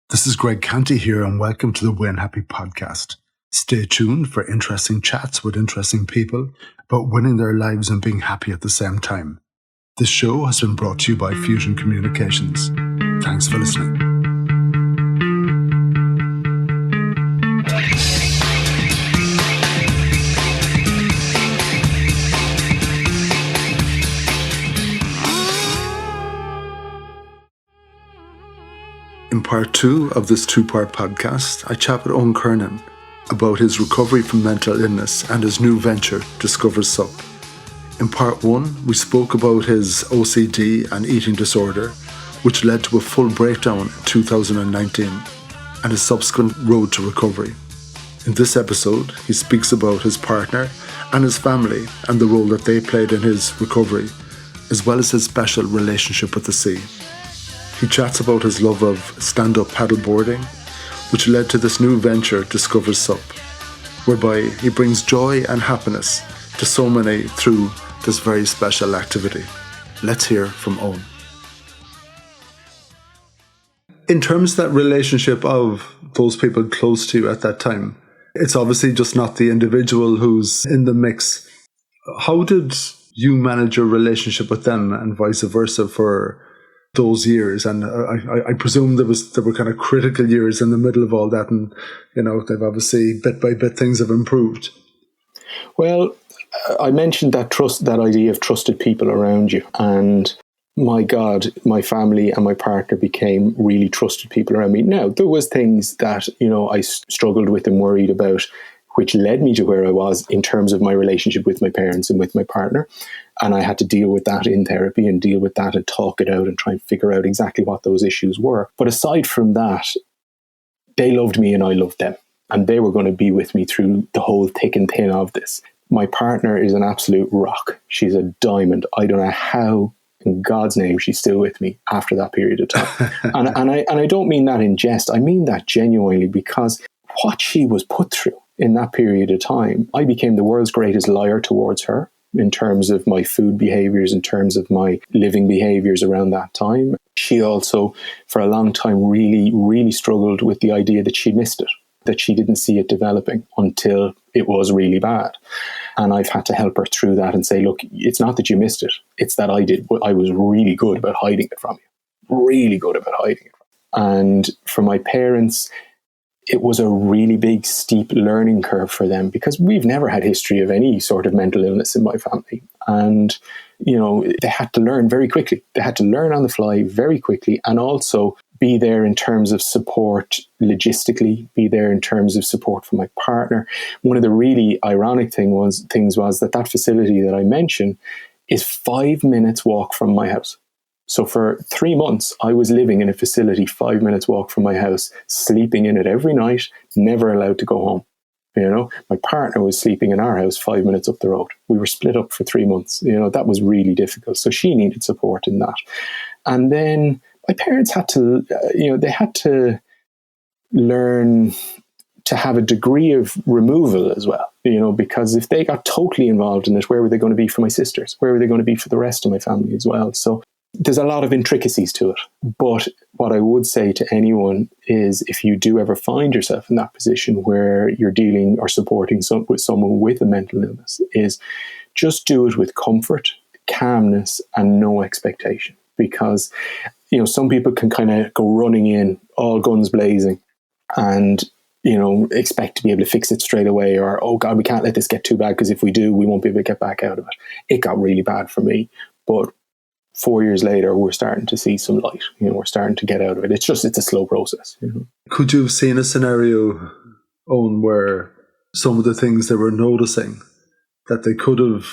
This is Greg Canty here, and welcome to the Win Happy podcast. Stay tuned for interesting chats with interesting people about winning their lives and being happy at the same time. This show has been brought to you by Fusion Communications. Thanks for listening. In part 2 of this 2-part podcast, I chat with Eoin Kernan about his recovery from mental illness and his new venture, Discover SUP. In part 1, we spoke about his OCD and eating disorder, which led to a full breakdown in 2019, and his subsequent road to recovery. In this episode, he speaks about his partner and his family and the role that they played in his recovery, as well as his special relationship with the sea. He chats about his love of stand-up paddleboarding, which led to this new venture, Discover SUP, whereby he brings joy and happiness to so many through this very special activity. Let's hear from Eoin. In terms of that relationship of those people close to you at that time, it's obviously just not the individual who's in the mix. How did you manage your relationship with them and vice versa for those years? And I presume there were kind of critical years in the middle of all that, and they've obviously bit by bit things have improved. Well, I mentioned that idea of trusted people around you, and my God, my family and my partner became really trusted people around me. Now, there was things that I struggled with and worried about, which led me to where I was in terms of my relationship with my parents and with my partner. And I had to deal with that in therapy and deal with that and talk it out and try and figure out exactly what those issues were. But aside from that, they loved me and I loved them. And they were going to be with me through the whole thick and thin of this. My partner is an absolute rock. She's a diamond. I don't know how, in God's name, she's still with me after that period of time. and I don't mean that in jest. I mean that genuinely, because what she was put through in that period of time, I became the world's greatest liar towards her in terms of my food behaviors, in terms of my living behaviors around that time. She also, for a long time, really, really struggled with the idea that she missed it, that she didn't see it developing until it was really bad. And I've had to help her through that and say, look, it's not that you missed it. It's that I was really good about hiding it from you. Really good about hiding it. And for my parents, it was a really big, steep learning curve for them, because we've never had history of any sort of mental illness in my family. And, they had to learn very quickly. They had to learn on the fly very quickly, and also be there in terms of support logistically, be there in terms of support for my partner. One of the really ironic things was that facility that I mentioned is 5 minutes walk from my house. So for 3 months, I was living in a facility 5 minutes walk from my house, sleeping in it every night, never allowed to go home. My partner was sleeping in our house 5 minutes up the road. We were split up for 3 months. That was really difficult. So she needed support in that. And then my parents had to, they had to learn to have a degree of removal as well, because if they got totally involved in it, where were they going to be for my sisters? Where were they going to be for the rest of my family as well? So there's a lot of intricacies to it. But what I would say to anyone is, if you do ever find yourself in that position where you're dealing or supporting with someone with a mental illness, is just do it with comfort, calmness, and no expectation. Because, some people can kind of go running in, all guns blazing, and expect to be able to fix it straight away, or, oh God, we can't let this get too bad, because if we do, we won't be able to get back out of it. It got really bad for me. But 4 years later, we're starting to see some light. We're starting to get out of it. It's a slow process. Could you have seen a scenario, Eoin, where some of the things they were noticing, that they could have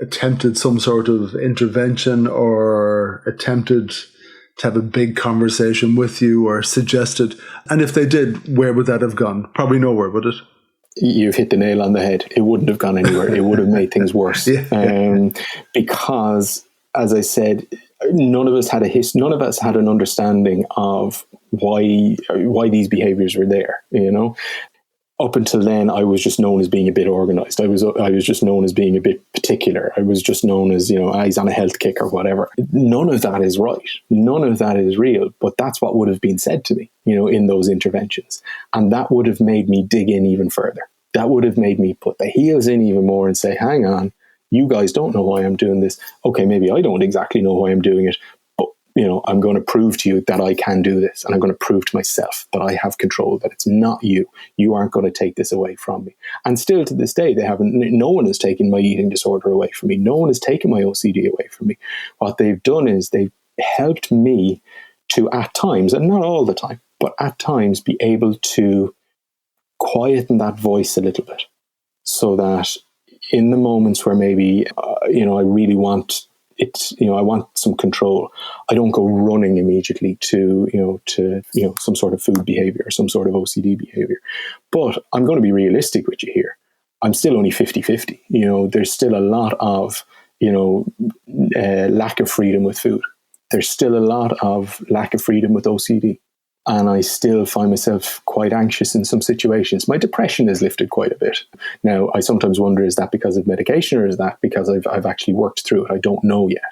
attempted some sort of intervention or attempted to have a big conversation with you or suggested? And if they did, where would that have gone? Probably nowhere, would it? You've hit the nail on the head. It wouldn't have gone anywhere. It would have made things worse. Because, as I said, none of us had none of us had an understanding of why these behaviors were there. up until then, I was just known as being a bit organized. I was just known as being a bit particular. I was just known as, he's on a health kick or whatever. None of that is right. None of that is real. But that's what would have been said to me, in those interventions. And that would have made me dig in even further. That would have made me put the heels in even more and say, hang on, you guys don't know why I'm doing this. Okay, maybe I don't exactly know why I'm doing it. I'm going to prove to you that I can do this, and I'm going to prove to myself that I have control, that it's not you. You aren't going to take this away from me. And still to this day, no one has taken my eating disorder away from me. No one has taken my OCD away from me. What they've done is they've helped me to, at times, and not all the time, but at times be able to quieten that voice a little bit, so that in the moments where maybe, I really want I want some control, I don't go running immediately to some sort of food behavior or some sort of OCD behavior. But I'm going to be realistic with you here. I'm still only 50-50. There's still a lot of, lack of freedom with food. There's still a lot of lack of freedom with OCD. And I still find myself quite anxious in some situations. My depression has lifted quite a bit. Now, I sometimes wonder, is that because of medication, or is that because I've actually worked through it? I don't know yet.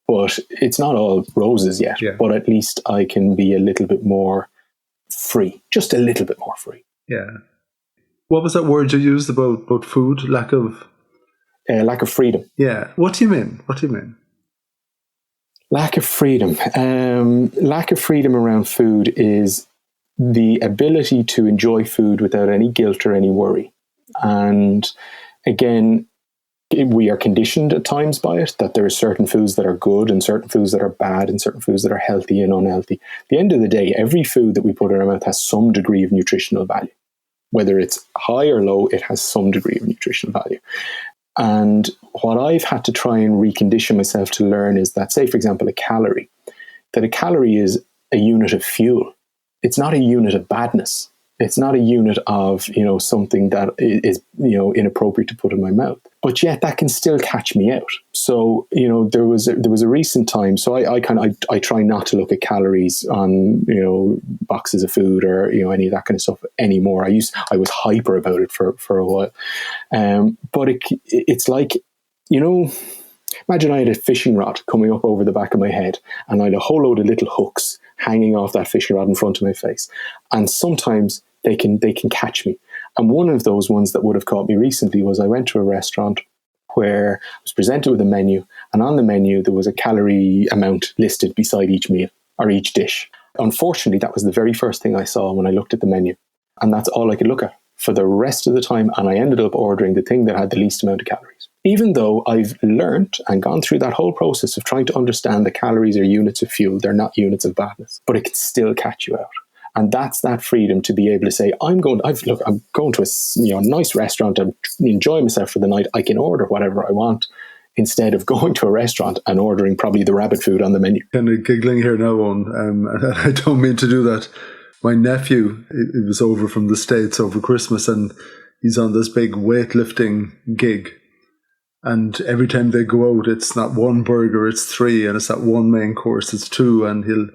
But it's not all roses yet. Yeah. But at least I can be a little bit more free, just a little bit more free. Yeah. What was that word you used about food? Lack of freedom. Yeah. What do you mean? Lack of freedom. Lack of freedom around food is the ability to enjoy food without any guilt or any worry. And again, we are conditioned at times by it, that there are certain foods that are good and certain foods that are bad and certain foods that are healthy and unhealthy. At the end of the day, every food that we put in our mouth has some degree of nutritional value. Whether it's high or low, it has some degree of nutritional value. And what I've had to try and recondition myself to learn is that, say, for example, a calorie is a unit of fuel. It's not a unit of badness. It's not a unit of, something that is, inappropriate to put in my mouth. But yet that can still catch me out. So, there was a recent time. So I try not to look at calories on, boxes of food or, any of that kind of stuff anymore. I was hyper about it for a while. But it's like, imagine I had a fishing rod coming up over the back of my head, and I had a whole load of little hooks hanging off that fishing rod in front of my face. And sometimes they can catch me. And one of those ones that would have caught me recently was I went to a restaurant where I was presented with a menu, and on the menu there was a calorie amount listed beside each meal or each dish. Unfortunately, that was the very first thing I saw when I looked at the menu. And that's all I could look at for the rest of the time. And I ended up ordering the thing that had the least amount of calories. Even though I've learned and gone through that whole process of trying to understand that calories are units of fuel, they're not units of badness, but it can still catch you out. And that's that freedom to be able to say, I'm going to a nice restaurant and enjoy myself for the night. I can order whatever I want, instead of going to a restaurant and ordering probably the rabbit food on the menu. Kind of giggling here now, and I don't mean to do that. My nephew, it was over from the States over Christmas, and he's on this big weightlifting gig. And every time they go out, it's not one burger, it's 3, and it's not one main course, it's 2, and he'll,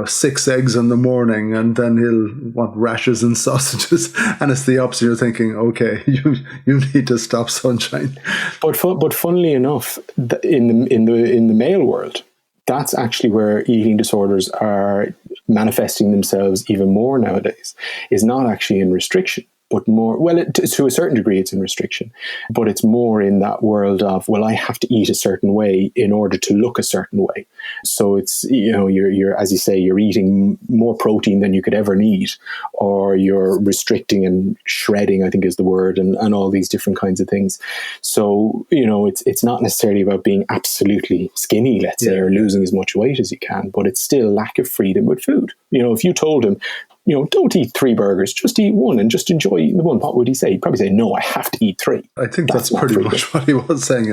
6 eggs in the morning, and then he'll want rashers and sausages, and it's the opposite. You're thinking, okay, you need to stop, sunshine. But funnily enough, in the male world, that's actually where eating disorders are manifesting themselves even more nowadays, is not actually in restriction, but more, to a certain degree it's in restriction, but it's more in that world of, I have to eat a certain way in order to look a certain way. So it's, you're, as you say, you're eating more protein than you could ever need, or you're restricting and shredding, I think is the word, and all these different kinds of things. So, it's not necessarily about being absolutely skinny, let's say, or losing as much weight as you can, but it's still lack of freedom with food. If you told him, don't eat 3 burgers, just eat 1 and just enjoy eating the 1. What would he say? He'd probably say, no, I have to eat 3. I think that's pretty much what he was saying,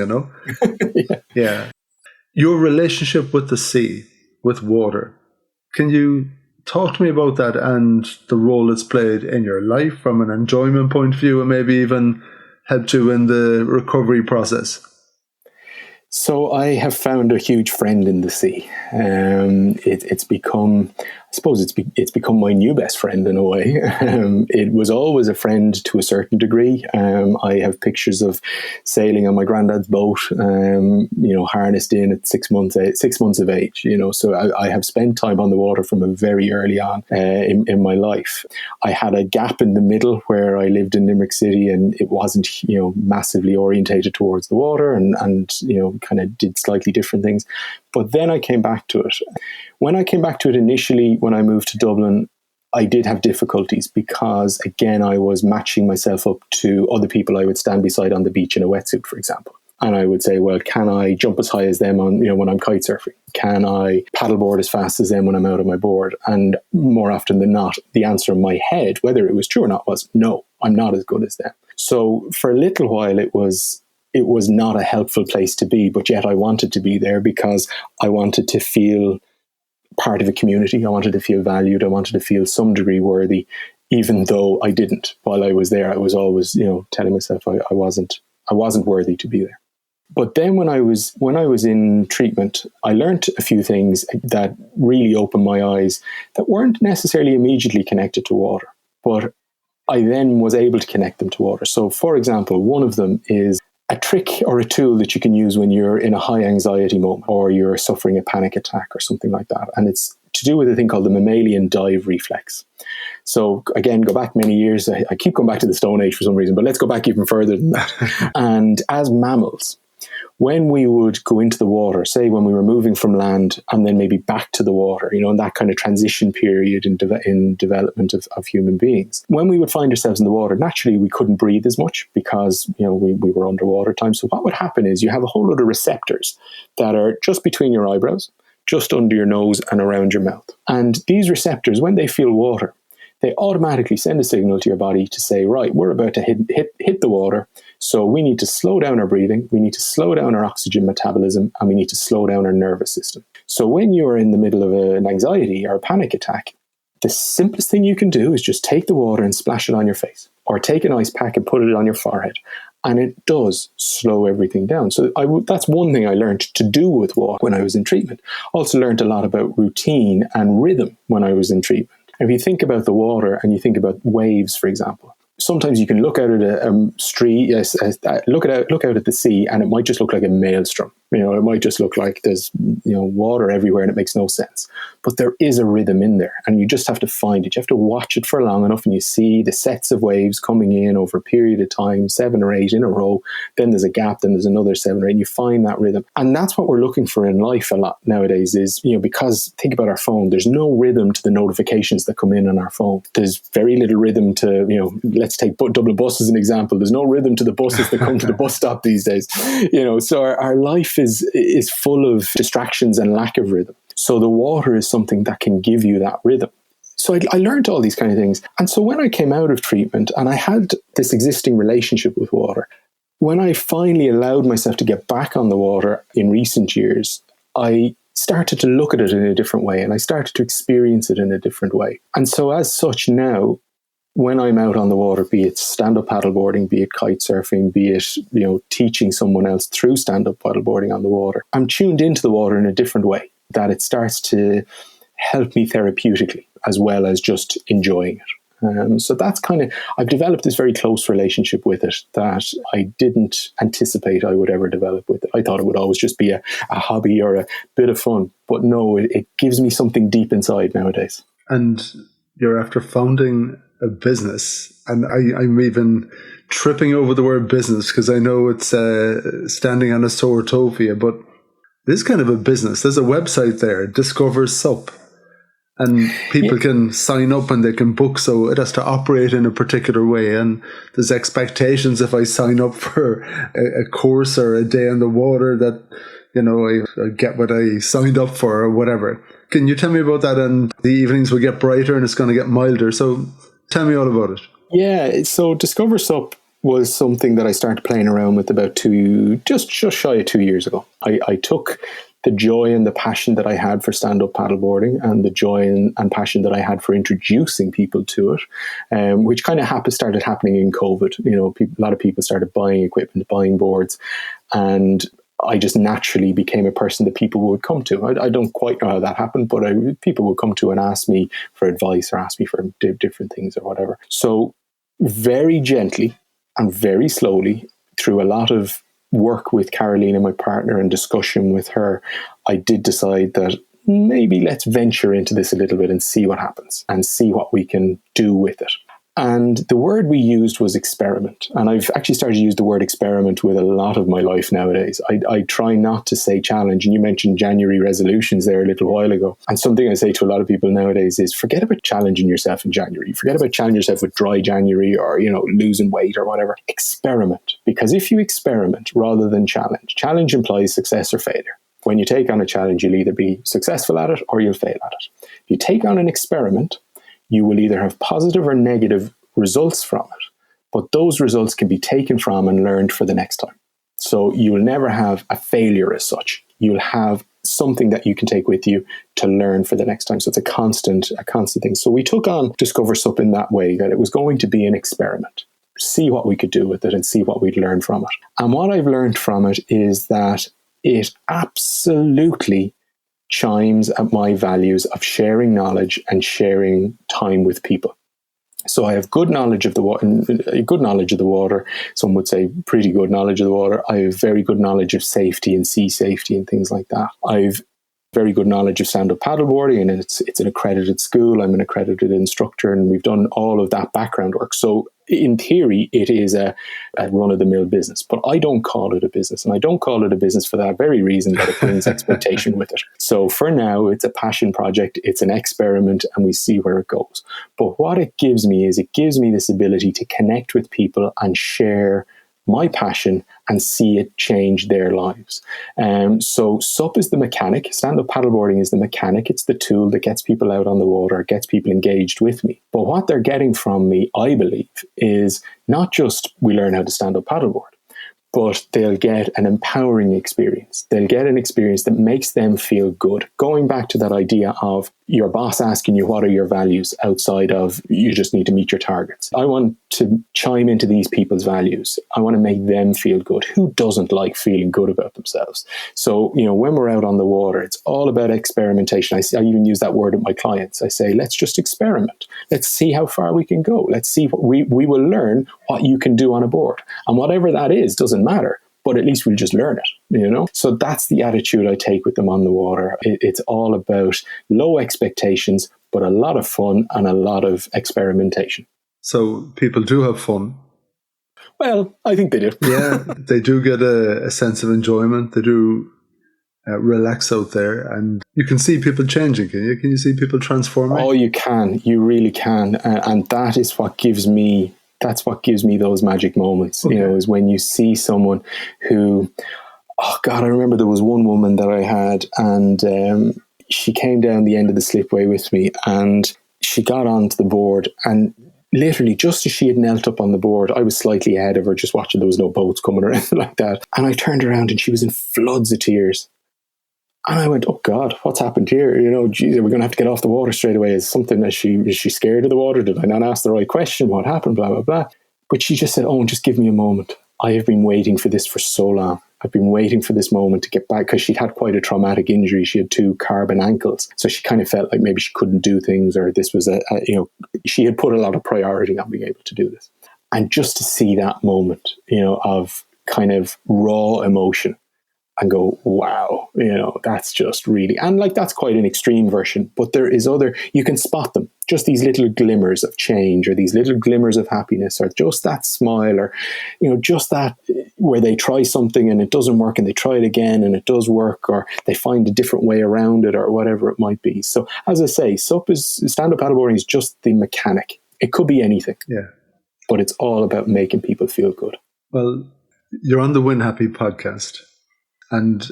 Yeah. Your relationship with the sea, with water. Can you talk to me about that and the role it's played in your life from an enjoyment point of view, and maybe even helped you in the recovery process? So I have found a huge friend in the sea. It's become, suppose it's become my new best friend in a way. It was always a friend to a certain degree. I have pictures of sailing on my granddad's boat, harnessed in at 6 months of age. So I have spent time on the water from a very early on in my life. I had a gap in the middle where I lived in Limerick City, and it wasn't massively orientated towards the water, and kind of did slightly different things. But then I came back to it. When I came back to it initially, when I moved to Dublin, I did have difficulties because, again, I was matching myself up to other people I would stand beside on the beach in a wetsuit, for example. And I would say, well, can I jump as high as them when I'm kite surfing? Can I paddleboard as fast as them when I'm out on my board? And more often than not, the answer in my head, whether it was true or not, was no, I'm not as good as them. So for a little while, it was not a helpful place to be, but yet I wanted to be there because I wanted to feel part of a community. I wanted to feel valued. I wanted to feel some degree worthy, even though I didn't. While I was there, I was always, telling myself I wasn't worthy to be there. But then when I was in treatment, I learned a few things that really opened my eyes that weren't necessarily immediately connected to water, but I then was able to connect them to water. So, for example, one of them is a trick or a tool that you can use when you're in a high anxiety moment or you're suffering a panic attack or something like that. And it's to do with a thing called the mammalian dive reflex. So again, go back many years. I keep going back to the Stone Age for some reason, but let's go back even further than that. And as mammals, when we would go into the water, say when we were moving from land and then maybe back to the water, in that kind of transition period in development of human beings, when we would find ourselves in the water, naturally we couldn't breathe as much because, we were underwater time. So what would happen is you have a whole lot of receptors that are just between your eyebrows, just under your nose and around your mouth. And these receptors, when they feel water, they automatically send a signal to your body to say, right, we're about to hit the water. So we need to slow down our breathing, we need to slow down our oxygen metabolism, and we need to slow down our nervous system. So when you're in the middle of an anxiety or a panic attack, the simplest thing you can do is just take the water and splash it on your face, or take an ice pack and put it on your forehead. And it does slow everything down. So that's one thing I learned to do with water when I was in treatment. Also learned a lot about routine and rhythm when I was in treatment. If you think about the water and you think about waves, for example, sometimes you can look out at a street, look out at the sea, and it might just look like a maelstrom. It might just look like there's water everywhere and it makes no sense. But there is a rhythm in there, and you just have to find it. You have to watch it for long enough, and you see the sets of waves coming in over a period of time, 7 or 8 in a row. Then there's a gap, then there's another 7 or 8, and you find that rhythm. And that's what we're looking for in life a lot nowadays is, because think about our phone, there's no rhythm to the notifications that come in on our phone. There's very little rhythm to, let's take Dublin bus as an example. There's no rhythm to the buses that come to the bus stop these days. So our life is full of distractions and lack of rhythm. So the water is something that can give you that rhythm. So I learned all these kind of things. And so when I came out of treatment and I had this existing relationship with water, when I finally allowed myself to get back on the water in recent years, I started to look at it in a different way, and I started to experience it in a different way. And so as such now, when I'm out on the water, be it stand-up paddleboarding, be it kite surfing, be it, teaching someone else through stand-up paddleboarding on the water, I'm tuned into the water in a different way, that it starts to help me therapeutically as well as just enjoying it. So that's I've developed this very close relationship with it that I didn't anticipate I would ever develop with it. I thought it would always just be a hobby or a bit of fun, but no, it gives me something deep inside nowadays. And you're after founding a business, and I'm even tripping over the word business because I know it's standing on a sore toe for you, but it is kind of a business. There's a website there, Discover SUP, and people can sign up and they can book, so it has to operate in a particular way, and there's expectations if I sign up for a course or a day on the water that I get what I signed up for or whatever. Can you tell me about that? And the evenings will get brighter and it's going to get milder, so tell me all about it. Yeah, so Discover SUP was something that I started playing around with about just shy of 2 years ago. I took the joy and the passion that I had for stand-up paddleboarding and the joy and passion that I had for introducing people to it, which kind of started happening in COVID. A lot of people started buying equipment, buying boards, and I just naturally became a person that people would come to. I don't quite know how that happened, but people would come to and ask me for advice or ask me for different things or whatever. So very gently and very slowly, through a lot of work with Carolina, my partner, and discussion with her, I did decide that maybe let's venture into this a little bit and see what happens and see what we can do with it. And the word we used was experiment. And I've actually started to use the word experiment with a lot of my life nowadays. I try not to say challenge. And you mentioned January resolutions there a little while ago. And something I say to a lot of people nowadays is forget about challenging yourself in January. Forget about challenging yourself with dry January or, losing weight or whatever. Experiment. Because if you experiment rather than challenge implies success or failure. When you take on a challenge, you'll either be successful at it or you'll fail at it. If you take on an experiment, you will either have positive or negative results from it, but those results can be taken from and learned for the next time. So you will never have a failure as such. You'll have something that you can take with you to learn for the next time. So it's a constant thing. So we took on Discover SUP in that way, that it was going to be an experiment. See what we could do with it and see what we'd learn from it. And what I've learned from it is that it absolutely chimes at my values of sharing knowledge and sharing time with people. So I have good knowledge of the water. Some would say pretty good knowledge of the water. I have very good knowledge of safety and sea safety and things like that. I've very good knowledge of stand-up paddleboarding, and it's an accredited school. I'm an accredited instructor, and we've done all of that background work. So in theory, it is a run-of-the-mill business, but I don't call it a business, and I don't call it a business for that very reason, that it brings expectation with it. So for now, it's a passion project, it's an experiment, and we see where it goes. But what it gives me is it gives me this ability to connect with people and share my passion and see it change their lives. So SUP is the mechanic. Stand-up paddleboarding is the mechanic. It's the tool that gets people out on the water, gets people engaged with me. But what they're getting from me, I believe, is not just we learn how to stand-up paddleboard, but they'll get an empowering experience. They'll get an experience that makes them feel good. Going back to that idea of your boss asking you what are your values outside of you just need to meet your targets. I want to chime into these people's values. I want to make them feel good. Who doesn't like feeling good about themselves? So, when we're out on the water, it's all about experimentation. I even use that word with my clients. I say, let's just experiment. Let's see how far we can go. Let's see what we will learn what you can do on a board. And whatever that is, doesn't matter. But at least we'll just learn it, So that's the attitude I take with them on the water. It's all about low expectations, but a lot of fun and a lot of experimentation. So people do have fun. Well, I think they do. Yeah, they do get a sense of enjoyment. They do relax out there, and you can see people changing. Can you? Can you see people transforming? Oh, you can. You really can, and that is what gives me. That's what gives me those magic moments, Okay. Is when you see someone who, oh God, I remember there was one woman that I had, and she came down the end of the slipway with me, and she got onto the board, and literally just as she had knelt up on the board, I was slightly ahead of her, just watching. There was no boats coming or anything like that. And I turned around and she was in floods of tears. And I went, oh God, what's happened here? Geez, are we going to have to get off the water straight away? Is she scared of the water? Did I not ask the right question? What happened? Blah, blah, blah. But she just said, oh, just give me a moment. I have been waiting for this for so long. I've been waiting for this moment to get back, because she'd had quite a traumatic injury. She had 2 carbon ankles. So she kind of felt like maybe she couldn't do things, or this was she had put a lot of priority on being able to do this. And just to see that moment, of kind of raw emotion, and go, wow, that's just really, and that's quite an extreme version, but there is you can spot them, just these little glimmers of change, or these little glimmers of happiness, or just that smile, or, just that where they try something and it doesn't work and they try it again and it does work, or they find a different way around it, or whatever it might be. So as I say, stand-up paddleboarding is just the mechanic. It could be anything. Yeah. But it's all about making people feel good. Well, you're on the Win Happy podcast. And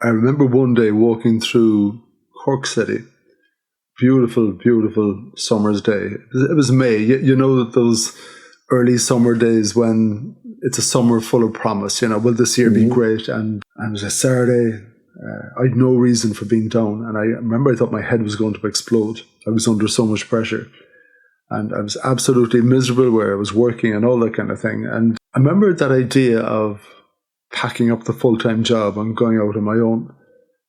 I remember one day walking through Cork City, beautiful, beautiful summer's day. It was May. That those early summer days when it's a summer full of promise, will this year be great? And it was a Saturday. I had no reason for being down. And I remember I thought my head was going to explode. I was under so much pressure. And I was absolutely miserable where I was working and all that kind of thing. And I remember that idea of packing up the full-time job and going out on my own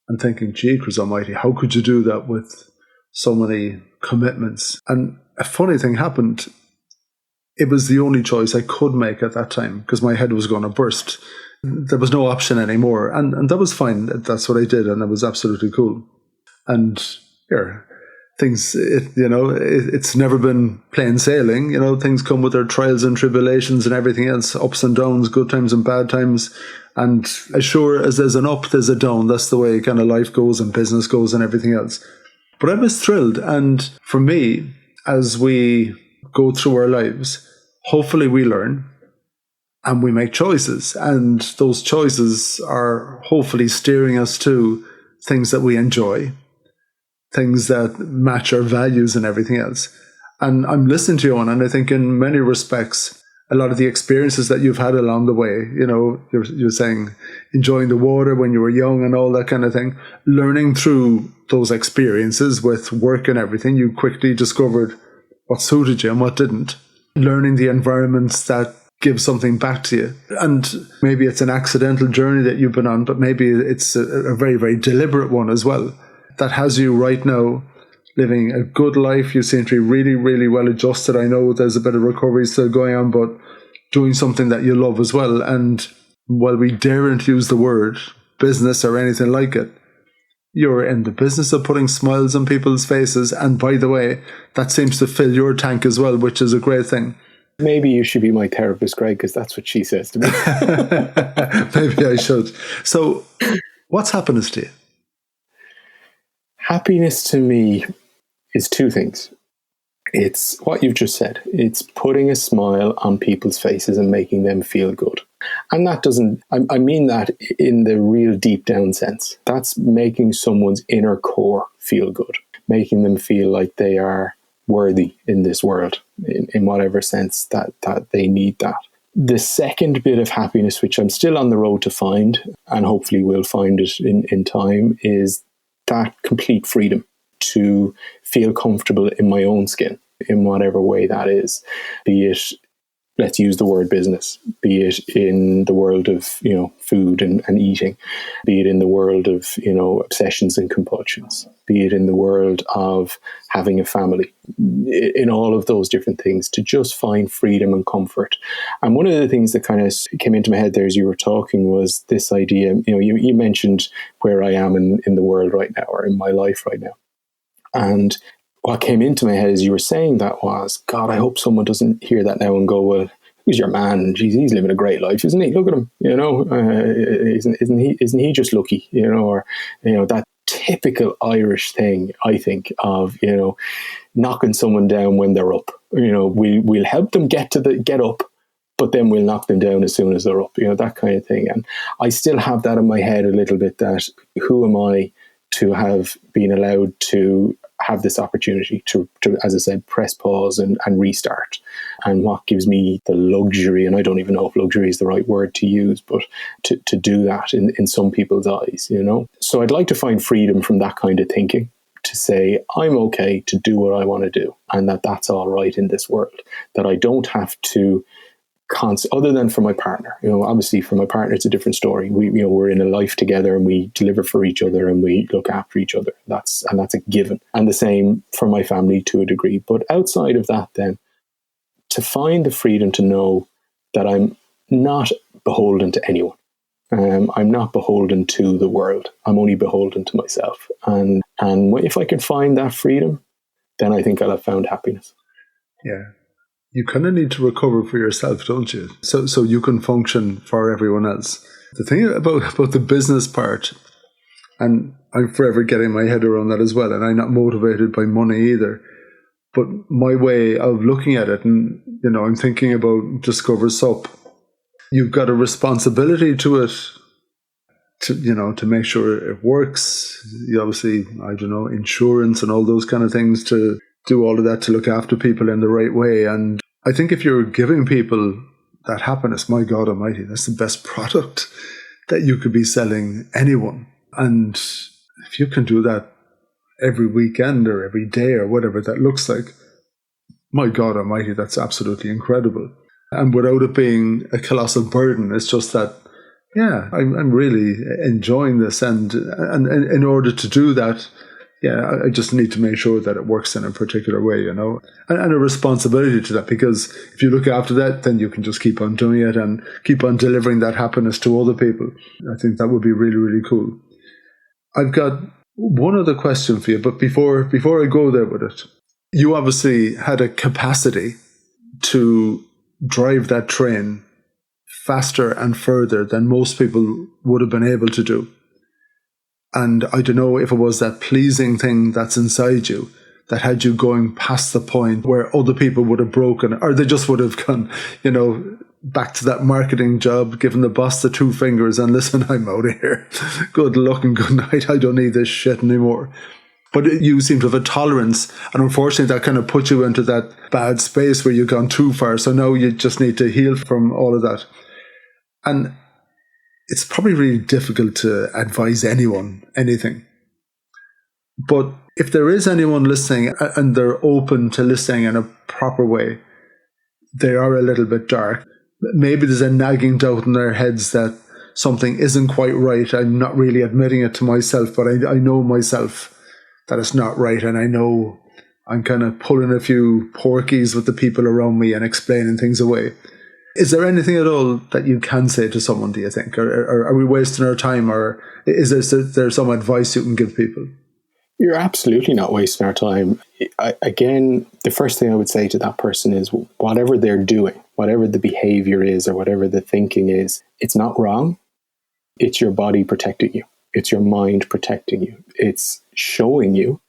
and thinking, gee, Chris Almighty, how could you do that with so many commitments? And a funny thing happened. It was the only choice I could make at that time because my head was going to burst. There was no option anymore. And that was fine. That's what I did. And that was absolutely cool. And here, things, it's never been plain sailing. Things come with their trials and tribulations and everything else, ups and downs, good times and bad times. And as sure as there's an up, there's a down. That's the way kind of life goes and business goes and everything else. But I was thrilled. And for me, as we go through our lives, hopefully we learn and we make choices. And those choices are hopefully steering us to things that we enjoy, things that match our values and everything else. And I'm listening to you, and I think in many respects, a lot of the experiences that you've had along the way, you're saying enjoying the water when you were young and all that kind of thing, learning through those experiences with work and everything, you quickly discovered what suited you and what didn't. Learning the environments that give something back to you. And maybe it's an accidental journey that you've been on, but maybe it's a very, very deliberate one as well. That has you right now living a good life. You seem to be really, really well adjusted. I know there's a bit of recovery still going on, but doing something that you love as well. And while we daren't use the word business or anything like it, you're in the business of putting smiles on people's faces. And by the way, that seems to fill your tank as well, which is a great thing. Maybe you should be my therapist, Greg, because that's what she says to me. Maybe I should. So what's happiness to you? Happiness to me is two things. It's what you've just said. It's putting a smile on people's faces and making them feel good. And that doesn't, I mean that in the real deep down sense. That's making someone's inner core feel good, making them feel like they are worthy in this world, in whatever sense that they need that. The second bit of happiness, which I'm still on the road to find, and hopefully will find it in time, is that complete freedom to feel comfortable in my own skin, in whatever way that is. Be it, let's use the word business, be it in the world of, food and eating, be it in the world of, obsessions and compulsions, be it in the world of having a family, in all of those different things, to just find freedom and comfort. And one of the things that kind of came into my head there as you were talking was this idea, you mentioned where I am in the world right now, or in my life right now. And what came into my head as you were saying that was, God, I hope someone doesn't hear that now and go, well, who's your man? Jeez, he's living a great life, isn't he? Look at him, isn't he just lucky, or, that typical Irish thing, I think, of, knocking someone down when they're up. We'll help them get up, but then we'll knock them down as soon as they're up, that kind of thing. And I still have that in my head a little bit, that who am I to have been allowed to have this opportunity to as I said, press pause and restart. And what gives me the luxury, and I don't even know if luxury is the right word to use, but to do that in some people's eyes, So I'd like to find freedom from that kind of thinking, to say, I'm okay to do what I want to do, and that's all right in this world, that I don't have to other than for my partner. Obviously for my partner, it's a different story. We're in a life together and we deliver for each other and we look after each other. That's a given. And the same for my family to a degree. But outside of that, then, to find the freedom to know that I'm not beholden to anyone. I'm not beholden to the world. I'm only beholden to myself. And if I can find that freedom, then I think I'll have found happiness. Yeah. You kind of need to recover for yourself, don't you? So you can function for everyone else. The thing about the business part, and I'm forever getting my head around that as well, and I'm not motivated by money either, but my way of looking at it, and I'm thinking about Discover SUP. You've got a responsibility to it, to make sure it works. You obviously, insurance and all those kind of things, to do all of that, to look after people in the right way. And I think if you're giving people that happiness, my God Almighty, that's the best product that you could be selling anyone. And if you can do that every weekend or every day or whatever that looks like, my God Almighty, that's absolutely incredible. And without it being a colossal burden, it's just that Yeah, I'm really enjoying this, and in order to do that, yeah, I just need to make sure that it works in a particular way, and a responsibility to that, because if you look after that, then you can just keep on doing it and keep on delivering that happiness to other people. I think that would be really, really cool. I've got one other question for you, but before I go there with it, you obviously had a capacity to drive that train faster and further than most people would have been able to do. And I don't know if it was that pleasing thing that's inside you that had you going past the point where other people would have broken, or they just would have gone, back to that marketing job, giving the boss the two fingers and listen, I'm out of here. Good luck and good night. I don't need this shit anymore. But you seem to have a tolerance, and unfortunately that kind of put you into that bad space where you've gone too far. So now you just need to heal from all of that. And it's probably really difficult to advise anyone anything. But if there is anyone listening and they're open to listening in a proper way, they are a little bit dark. Maybe there's a nagging doubt in their heads that something isn't quite right. I'm not really admitting it to myself, but I know myself that it's not right. And I know I'm kind of pulling a few porkies with the people around me and explaining things away. Is there anything at all that you can say to someone, do you think? Or are we wasting our time? Or is there some advice you can give people? You're absolutely not wasting our time. Again, the first thing I would say to that person is whatever they're doing, whatever the behavior is or whatever the thinking is, it's not wrong. It's your body protecting you. It's your mind protecting you. It's showing you,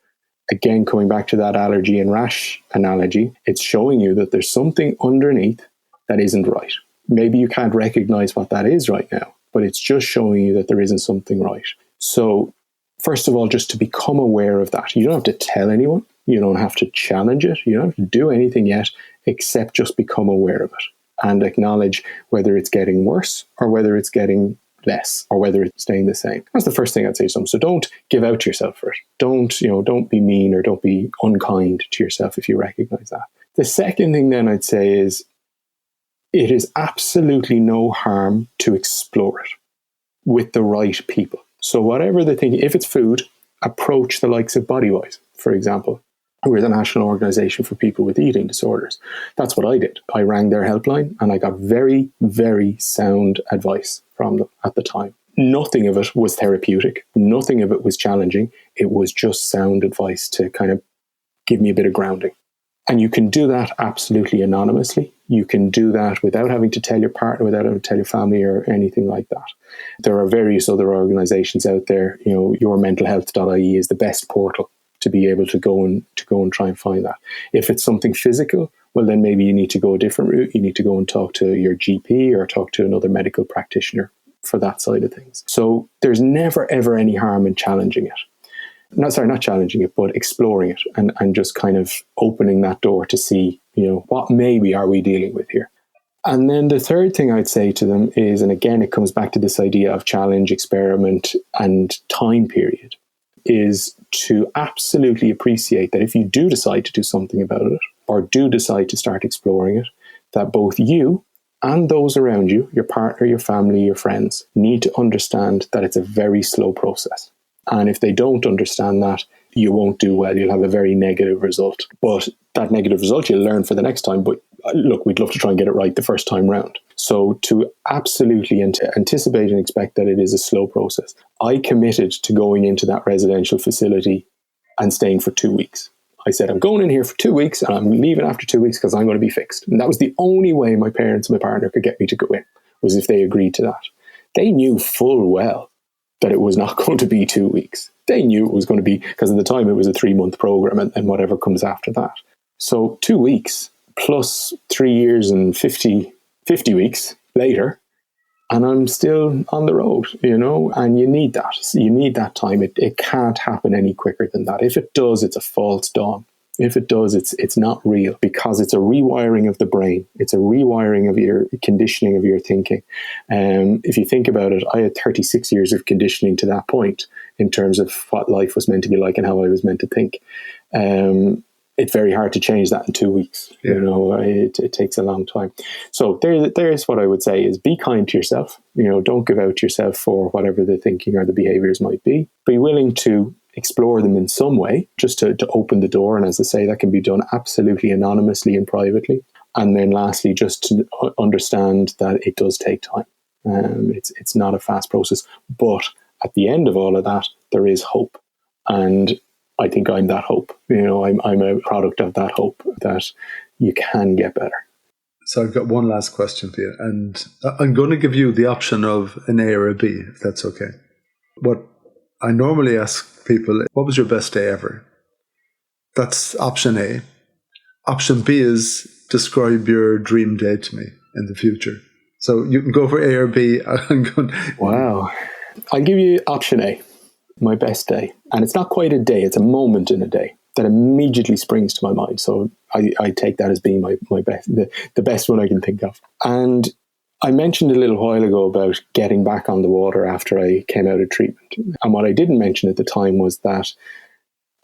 again, coming back to that allergy and rash analogy, it's showing you that there's something underneath that isn't right. Maybe you can't recognize what that is right now, but it's just showing you that there isn't something right. So first of all, just to become aware of that. You don't have to tell anyone. You don't have to challenge it. You don't have to do anything yet, except just become aware of it and acknowledge whether it's getting worse or whether it's getting less or whether it's staying the same. That's the first thing I'd say to them. So don't give out to yourself for it. Don't be mean or don't be unkind to yourself if you recognize that. The second thing then I'd say is it is absolutely no harm to explore it with the right people. So whatever the thing, if it's food, approach the likes of Bodywise, for example, who are the national organisation for people with eating disorders. That's what I did. I rang their helpline and I got very, very sound advice from them at the time. Nothing of it was therapeutic. Nothing of it was challenging. It was just sound advice to kind of give me a bit of grounding. And you can do that absolutely anonymously. You can do that without having to tell your partner, without having to tell your family or anything like that. There are various other organizations out there. yourmentalhealth.ie is the best portal to be able to go and try and find that. If it's something physical, well, then maybe you need to go a different route. You need to go and talk to your GP or talk to another medical practitioner for that side of things. So there's never, ever any harm in challenging it. Not challenging it, but exploring it and just kind of opening that door to see, what maybe are we dealing with here. And then the third thing I'd say to them is, and again, it comes back to this idea of challenge, experiment, and time period, is to absolutely appreciate that if you do decide to do something about it, or do decide to start exploring it, that both you and those around you, your partner, your family, your friends, need to understand that it's a very slow process. And if they don't understand that, you won't do well. You'll have a very negative result. But that negative result you'll learn for the next time. But look, we'd love to try and get it right the first time round. So to absolutely anticipate and expect that it is a slow process. I committed to going into that residential facility and staying for 2 weeks. I said, I'm going in here for 2 weeks and I'm leaving after 2 weeks because I'm going to be fixed. And that was the only way my parents and my partner could get me to go in, was if they agreed to that. They knew full well that it was not going to be 2 weeks. They knew it was going to be, because at the time it was a 3-month program and whatever comes after that. So 2 weeks plus 3 years and 50 weeks later, and I'm still on the road, and you need that. You need that time. It can't happen any quicker than that. If it does, it's a false dawn. If it does, it's not real, because it's a rewiring of the brain. It's a rewiring of your conditioning of your thinking. If you think about it, I had 36 years of conditioning to that point in terms of what life was meant to be like and how I was meant to think. it's very hard to change that in 2 weeks. Yeah. You know, it takes a long time. So there's what I would say is be kind to yourself. You know, don't give out yourself for whatever the thinking or the behaviors might be. Be willing to explore them in some way, just to open the door. And as I say, that can be done absolutely anonymously and privately. And then lastly, just to understand that it does take time. It's not a fast process, but at the end of all of that, there is hope. And I think I'm that hope. You know, I'm a product of that hope that you can get better. So I've got one last question for you, and I'm going to give you the option of an A or a B, if that's okay. What I normally ask people, what was your best day ever? That's option A. Option B is describe your dream day to me in the future. So you can go for A or B. Wow. I'll give you option A, my best day. And it's not quite a day, it's a moment in a day that immediately springs to my mind. So I take that as being my best, the best one I can think of. And I mentioned a little while ago about getting back on the water after I came out of treatment. And what I didn't mention at the time was that,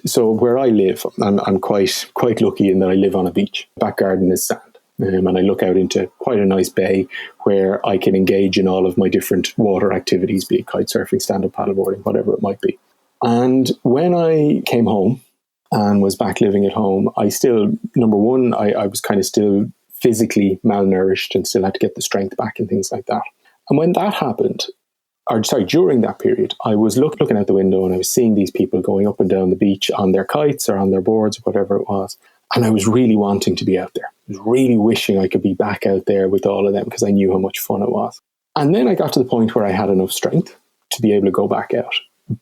so where I live, I'm quite lucky in that I live on a beach. Back garden is sand. And I look out into quite a nice bay where I can engage in all of my different water activities, be it kite surfing, stand-up paddleboarding, whatever it might be. And when I came home and was back living at home, I still, number one, I was kind of still physically malnourished and still had to get the strength back and things like that. And when that happened, during that period, I was looking out the window and I was seeing these people going up and down the beach on their kites or on their boards or whatever it was. And I was really wanting to be out there. I was really wishing I could be back out there with all of them because I knew how much fun it was. And then I got to the point where I had enough strength to be able to go back out.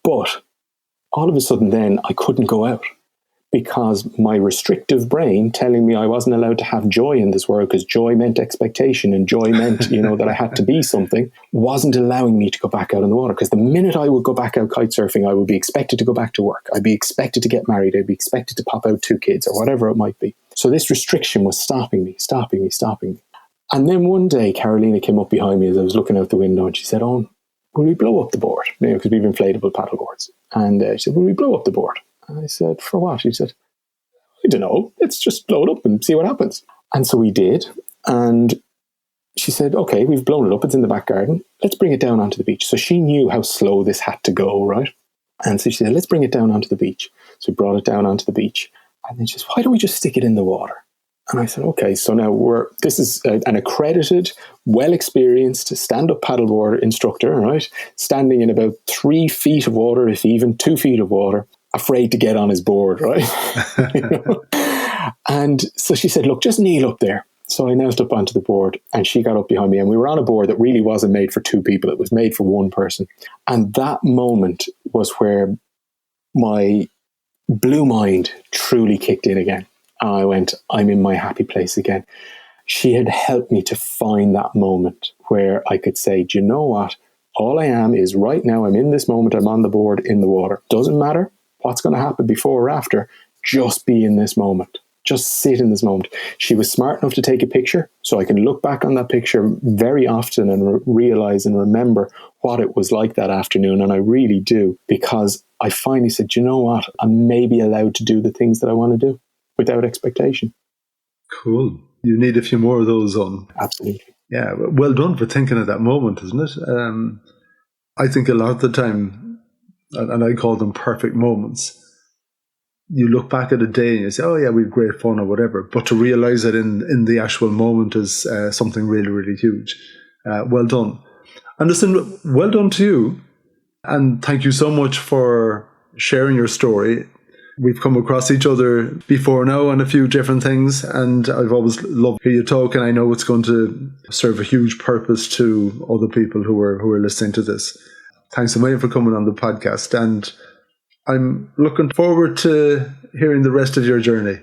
But all of a sudden then I couldn't go out because my restrictive brain telling me I wasn't allowed to have joy in this world because joy meant expectation and joy meant, you know, that I had to be something, wasn't allowing me to go back out in the water. Because the minute I would go back out kite surfing, I would be expected to go back to work. I'd be expected to get married. I'd be expected to pop out 2 kids or whatever it might be. So this restriction was stopping me. And then one day, Carolina came up behind me as I was looking out the window and she said, "Oh, will we blow up the board?" You know, because we have inflatable paddle boards. And she said, "Will we blow up the board?" And I said, "For what?" She said, "I don't know. Let's just blow it up and see what happens." And so we did. And she said, "Okay, we've blown it up. It's in the back garden. Let's bring it down onto the beach." So she knew how slow this had to go, right? And so she said, "Let's bring it down onto the beach." So we brought it down onto the beach. And then she said, "Why don't we just stick it in the water?" And I said, "Okay, so now this is an accredited, well-experienced stand-up paddleboard instructor, right? Standing in about 3 feet of water, if even 2 feet of water, afraid to get on his board, right?" You know? And so she said, "Look, just kneel up there." So I knelt up onto the board and she got up behind me and we were on a board that really wasn't made for 2 people. It was made for 1 person. And that moment was where my blue mind truly kicked in again. And I went, I'm in my happy place again. She had helped me to find that moment where I could say, "Do you know what? All I am is right now, I'm in this moment, I'm on the board in the water. Doesn't matter what's going to happen before or after, just be in this moment. Just sit in this moment." She was smart enough to take a picture, so I can look back on that picture very often and realize and remember what it was like that afternoon. And I really do, because I finally said, "Do you know what? I'm maybe allowed to do the things that I want to do without expectation." Cool. You need a few more of those on. Absolutely. Yeah, well done for thinking of that moment, isn't it? I think a lot of the time, and I call them perfect moments, you look back at a day and you say, "Oh yeah, we had great fun," or whatever. But to realize it in the actual moment is something really, really huge. Well done. And listen, well done to you. And thank you so much for sharing your story. We've come across each other before now on a few different things, and I've always loved to hear you talk, and I know it's going to serve a huge purpose to other people who are listening to this. Thanks a million for coming on the podcast, and I'm looking forward to hearing the rest of your journey.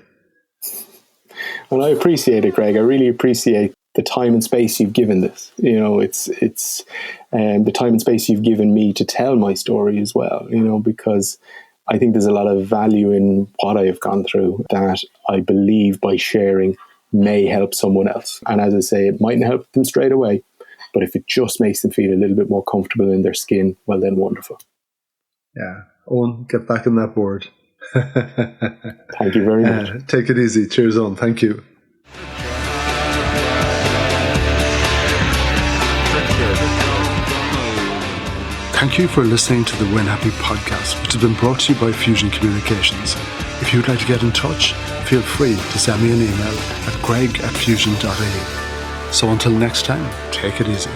Well, I appreciate it, Greg. I really appreciate the time and space you've given this. You know, it's the time and space you've given me to tell my story as well, you know, because I think there's a lot of value in what I have gone through that I believe by sharing may help someone else. And as I say, it mightn't help them straight away, but if it just makes them feel a little bit more comfortable in their skin, well then wonderful. Yeah. Eoin, get back on that board. Thank you very much. Take it easy. Cheers on. Thank you. Thank you for listening to the Win Happy podcast, which has been brought to you by Fusion Communications. If you'd like to get in touch, feel free to send me an email at greg@fusion.ie. So until next time, take it easy.